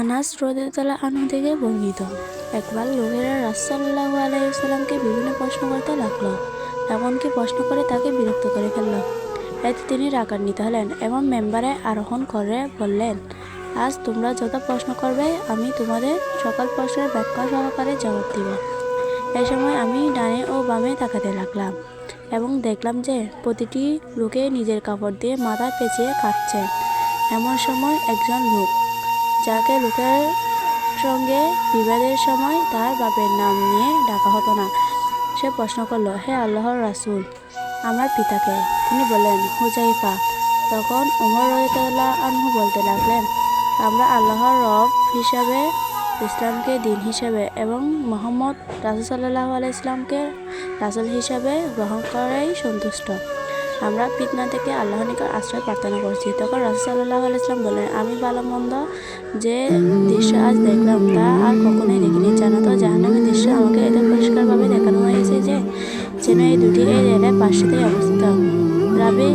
আনাস রাদিয়াল্লাহু আনহু থেকে বর্ণিত, একবার লোকেরা রাসূল সাল্লাল্লাহু আলাইহি ওয়াসাল্লামকে বিভিন্ন প্রশ্ন করতে লাগলো, এমনকি প্রশ্ন করে তাকে বিরক্ত করে ফেলল। এতে তিনি রাগান্বিত হলেন এবং মেম্বারে আরোহণ করে বললেন, আজ তোমরা যত প্রশ্ন করবে আমি তোমাদের সকল প্রশ্নের ব্যাখ্যা সহকারে জবাব দিব। এ সময় আমি ডানে ও বামে তাকাতে লাগলাম এবং দেখলাম যে প্রতিটি লোকে নিজের কাপড় দিয়ে মাথা পেঁচিয়ে কাঁদছে। এমন সময় একজন লোক, যাকে লোকের সঙ্গে বিবাদের সময় তার বাপের নাম নিয়ে ডাকা হতো না, সে প্রশ্ন করল, হে আল্লাহর রাসূল, আমার পিতাকে? তিনি বললেন, হুযাইফা। তখন উমর রাদিয়াল্লাহু আনহু বলতে লাগলেন, আমরা আল্লাহর রব হিসাবে, ইসলামকে দিন হিসাবে এবং মুহাম্মদ রাসূল সাল্লাল্লাহু আলাইহি ওয়াসাল্লামকে রাসূল হিসাবে গ্রহণ করেই সন্তুষ্ট। আমরা ফিতনা থেকে আল্লাহর নিকট আশ্রয় প্রার্থনা করছি। তখন রাসূল সাল্লাল্লাহু আলাইহি ওয়াসাল্লাম বললেন, আমি ভালো মন্দ যে দৃশ্য আজ দেখলাম তা আর কখনোই দেখিনি। জানো তো, জাহান্নামের দৃশ্য আমাকে এত পরিষ্কারভাবে দেখানো হয়েছে যে যেন এই দুটি এই রেলের পাশেতেই অবস্থিত। রাবি